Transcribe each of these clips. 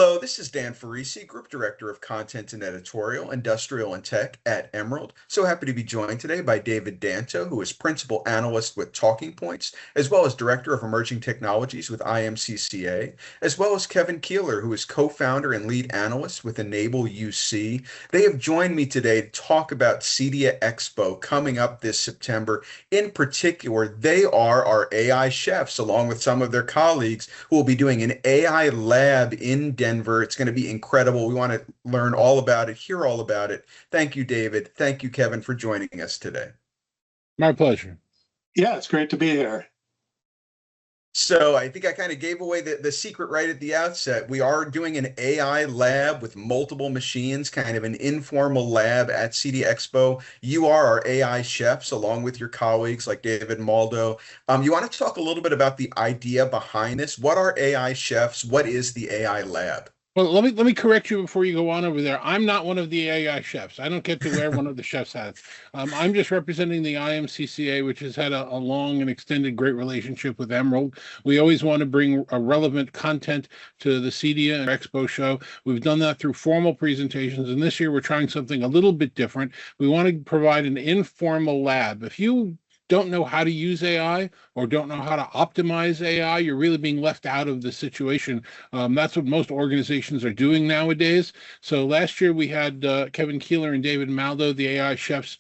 Hello, this is Dan Farisi, Group Director of Content and Editorial, Industrial and Tech at Emerald. So happy to be joined today by David Danto, who is Principal Analyst with Talking Points, as well as Director of Emerging Technologies with IMCCA, as well as Kevin Kieller, who is Co-Founder and Lead Analyst with Enable UC. They have joined me today to talk about CEDIA Expo coming up this September. In particular, they are our AI chefs, along with some of their colleagues, who will be doing an AI lab in Denver. It's going to be incredible. We want to learn all about it, hear all about it. Thank you, David. Thank you, Kevin, for joining us today. My pleasure. Yeah, it's great to be here. So I think I kind of gave away the secret right at the outset. We are doing an AI lab with multiple machines, kind of an informal lab at CEDIA Expo. You are our AI chefs, along with your colleagues like David Maldow. You want to talk a little bit about the idea behind this? What are AI chefs? What is the AI lab? Well, let me correct you before you go on over there. I'm not one of the AI chefs. I don't get to wear one of the chef's hats. I'm just representing the IMCCA, which has had a long and extended great relationship with Emerald. We always want to bring a relevant content to the CEDIA Expo show. We've done that through formal presentations, and this year we're trying something a little bit different. We want to provide an informal lab. If you don't know how to use AI or don't know how to optimize AI, you're really being left out of the situation. That's what most organizations are doing nowadays. So last year we had Kevin Kieller and David Maldow, the AI chefs,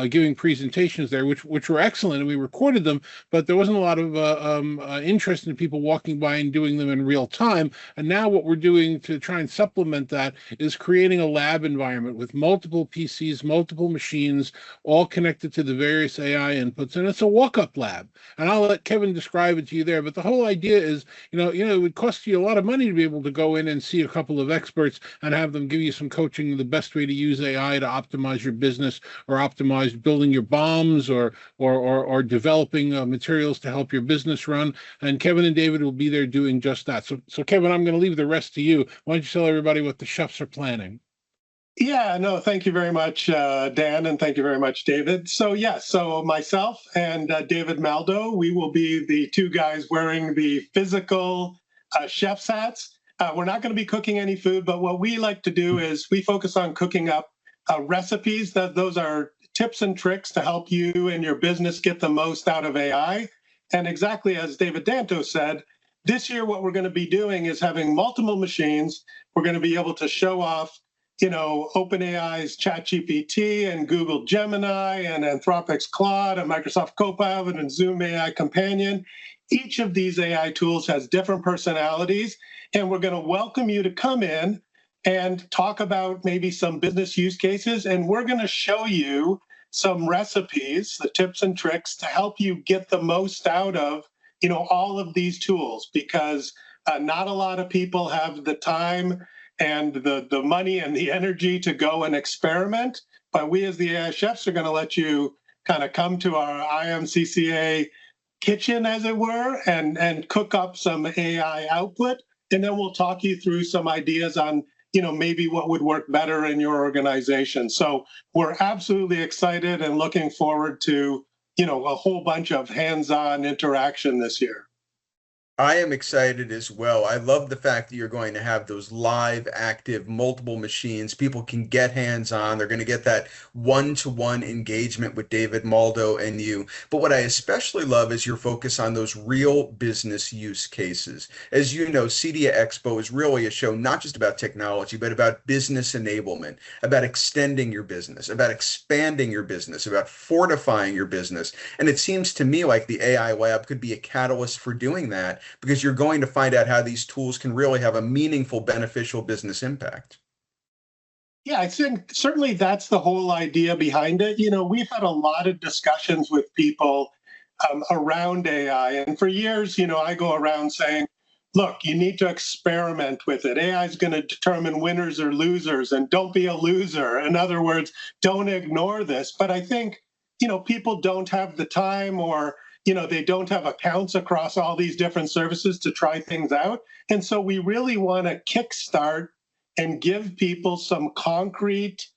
giving presentations there, which were excellent, and we recorded them, but there wasn't a lot of interest in people walking by and doing them in real time. And now what we're doing to try and supplement that is creating a lab environment with multiple PCs, multiple machines, all connected to the various AI inputs. And it's a walk-up lab. And I'll let Kevin describe it to you there. But the whole idea is, it would cost you a lot of money to be able to go in and see a couple of experts and have them give you some coaching, the best way to use AI to optimize your business or optimize building your bombs or developing materials to help your business run. And Kevin and David will be there doing just that. So Kevin, I'm going to leave the rest to you. Why don't you tell everybody what the chefs are planning? Yeah, no, thank you very much, Dan, and thank you very much, David. So myself and David Maldow, we will be the two guys wearing the physical chef's hats. We're not going to be cooking any food, but what we like to do is we focus on cooking up recipes. Those are tips and tricks to help you and your business get the most out of AI. And exactly as David Danto said, this year what we're going to be doing is having multiple machines. We're going to be able to show off OpenAI's ChatGPT and Google Gemini and Anthropic's Claude and Microsoft Copilot and Zoom AI Companion. Each of these AI tools has different personalities, and we're going to welcome you to come in and talk about maybe some business use cases, and we're going to show you some recipes, the tips and tricks to help you get the most out of all of these tools, because not a lot of people have the time and the money and the energy to go and experiment. But we as the AI chefs are going to let you kind of come to our IMCCA kitchen, as it were, and cook up some AI output. And then we'll talk you through some ideas on, maybe what would work better in your organization. So we're absolutely excited and looking forward to, a whole bunch of hands-on interaction this year. I am excited as well. I love the fact that you're going to have those live, active, multiple machines. People can get hands-on. They're going to get that one-to-one engagement with David Maldow and you. But what I especially love is your focus on those real business use cases. As you know, CEDIA Expo is really a show not just about technology, but about business enablement, about extending your business, about expanding your business, about fortifying your business. And it seems to me like the AI Lab could be a catalyst for doing that, because you're going to find out how these tools can really have a meaningful, beneficial business impact. Yeah, I think certainly that's the whole idea behind it. We've had a lot of discussions with people around AI. And for years, I go around saying, look, you need to experiment with it. AI is going to determine winners or losers, and don't be a loser. In other words, don't ignore this. But I think, people don't have the time, or they don't have accounts across all these different services to try things out. And so we really want to kickstart and give people some concrete,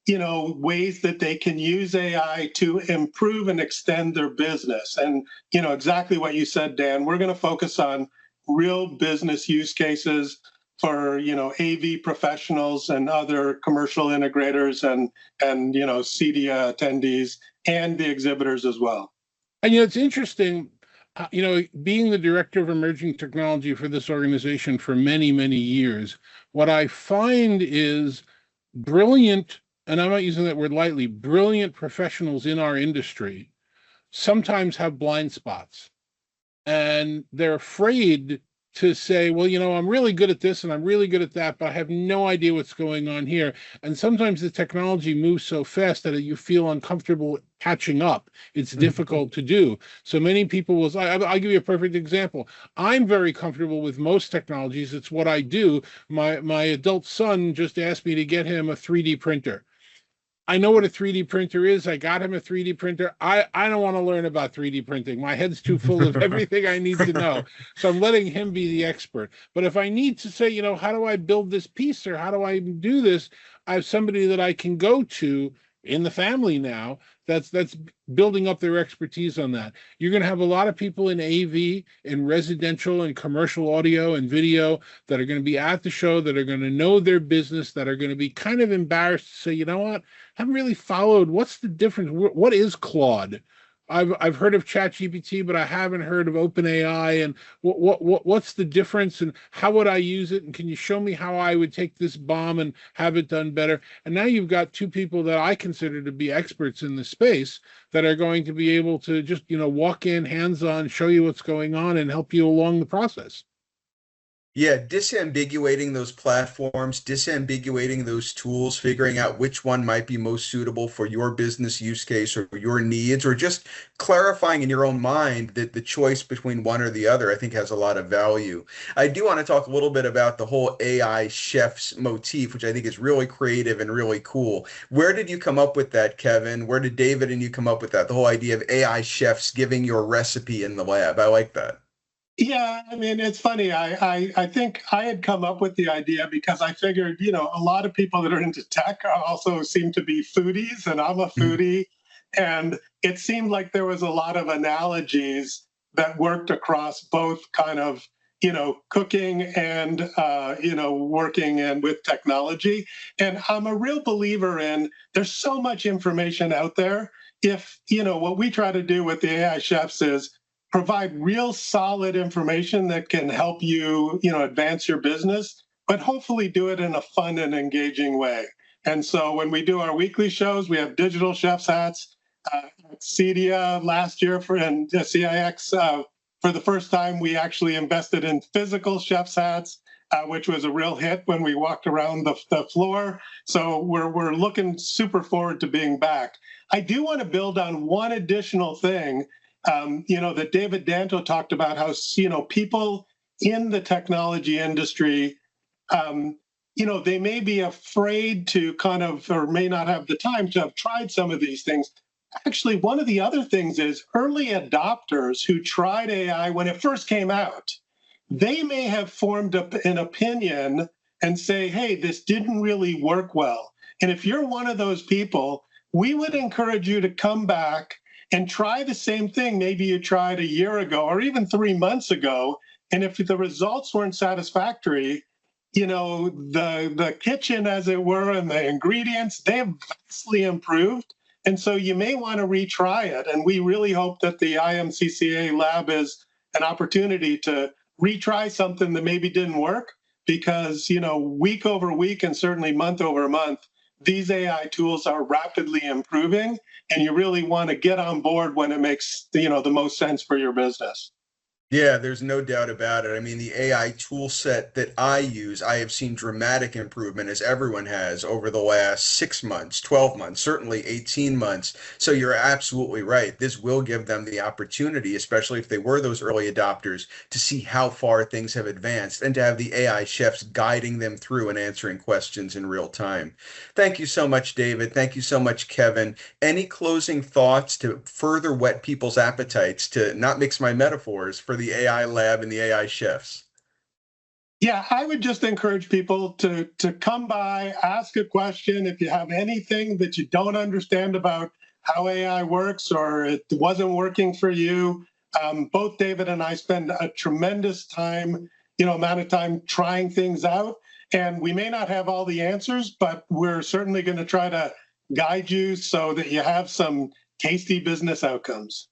ways that they can use AI to improve and extend their business. And, exactly what you said, Dan, we're going to focus on real business use cases, for AV professionals and other commercial integrators and CEDIA attendees and the exhibitors as well. And it's interesting, being the director of emerging technology for this organization for many, many years, what I find is brilliant, and I'm not using that word lightly, brilliant professionals in our industry sometimes have blind spots. And they're afraid to say, well, I'm really good at this and I'm really good at that, but I have no idea what's going on here. And sometimes the technology moves so fast that you feel uncomfortable catching up. It's difficult to do. So many people will say, I'll give you a perfect example. I'm very comfortable with most technologies. It's what I do. My adult son just asked me to get him a 3D printer. I know what a 3D printer is. I got him a 3D printer. I don't want to learn about 3D printing. My head's too full of everything I need to know. So I'm letting him be the expert. But if I need to say, how do I build this piece or how do I do this? I have somebody that I can go to in the family now that's building up their expertise on that. You're going to have a lot of people in AV, in residential and commercial audio and video that are going to be at the show, that are going to know their business, that are going to be kind of embarrassed to say, you know what, I haven't really followed. What's the difference? What is Claude? I've heard of ChatGPT, but I haven't heard of OpenAI. And what's the difference? And how would I use it? And can you show me how I would take this bomb and have it done better? And now you've got two people that I consider to be experts in the space that are going to be able to just walk in, hands-on, show you what's going on, and help you along the process. Yeah, disambiguating those platforms, disambiguating those tools, figuring out which one might be most suitable for your business use case or your needs, or just clarifying in your own mind that the choice between one or the other, I think has a lot of value. I do want to talk a little bit about the whole AI chefs motif, which I think is really creative and really cool. Where did you come up with that, Kevin? Where did David and you come up with that? The whole idea of AI chefs giving your recipe in the lab. I like that. Yeah, I mean, it's funny. I think I had come up with the idea because I figured, a lot of people that are into tech also seem to be foodies, and I'm a foodie. And it seemed like there was a lot of analogies that worked across both kind of, cooking and, working and with technology. And I'm a real believer in there's so much information out there. If, what we try to do with the AI chefs is provide real solid information that can help you, advance your business, but hopefully do it in a fun and engaging way. And so when we do our weekly shows, we have digital chef's hats. At CEDIA last year and CIX, for the first time, we actually invested in physical chef's hats, which was a real hit when we walked around the floor. So we're looking super forward to being back. I do want to build on one additional thing that David Danto talked about, how, people in the technology industry, they may be afraid to or may not have the time to have tried some of these things. Actually, one of the other things is early adopters who tried AI when it first came out, they may have formed an opinion and say, hey, this didn't really work well. And if you're one of those people, we would encourage you to come back and try the same thing maybe you tried a year ago or even 3 months ago. And if the results weren't satisfactory, the kitchen, as it were, and the ingredients, they have vastly improved. And so you may want to retry it. And we really hope that the IMCCA lab is an opportunity to retry something that maybe didn't work, because, week over week and certainly month over month, these AI tools are rapidly improving, and you really want to get on board when it makes, the most sense for your business. Yeah, there's no doubt about it. I mean, the AI tool set that I use, I have seen dramatic improvement, as everyone has, over the last 6 months, 12 months, certainly 18 months. So you're absolutely right. This will give them the opportunity, especially if they were those early adopters, to see how far things have advanced and to have the AI chefs guiding them through and answering questions in real time. Thank you so much, David. Thank you so much, Kevin. Any closing thoughts to further whet people's appetites, to not mix my metaphors, for the AI lab and the AI chefs? Yeah, I would just encourage people to come by, ask a question. If you have anything that you don't understand about how AI works or it wasn't working for you, both David and I spend a tremendous time, amount of time trying things out. And we may not have all the answers, but we're certainly going to try to guide you so that you have some tasty business outcomes.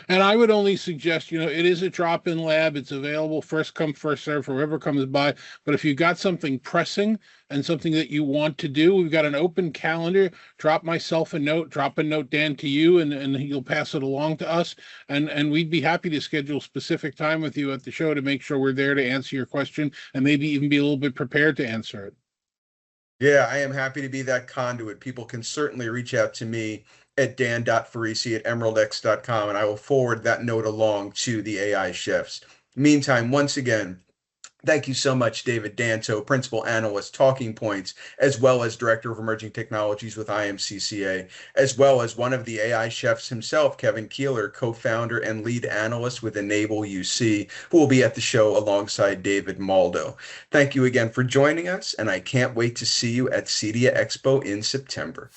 And I would only suggest, it is a drop-in lab. It's available first come, first serve, whoever comes by. But if you've got something pressing and something that you want to do, we've got an open calendar. Drop myself a note, drop a note, Dan, to you, and you'll pass it along to us. And we'd be happy to schedule specific time with you at the show to make sure we're there to answer your question and maybe even be a little bit prepared to answer it. Yeah, I am happy to be that conduit. People can certainly reach out to me at dan.farisi@emeraldx.com, and I will forward that note along to the AI chefs. Meantime, once again, thank you so much, David Danto, Principal Analyst, Talking Points, as well as Director of Emerging Technologies with IMCCA, as well as one of the AI chefs himself, Kevin Kieller, co-founder and lead analyst with Enable UC, who will be at the show alongside David Maldow. Thank you again for joining us, and I can't wait to see you at CEDIA Expo in September.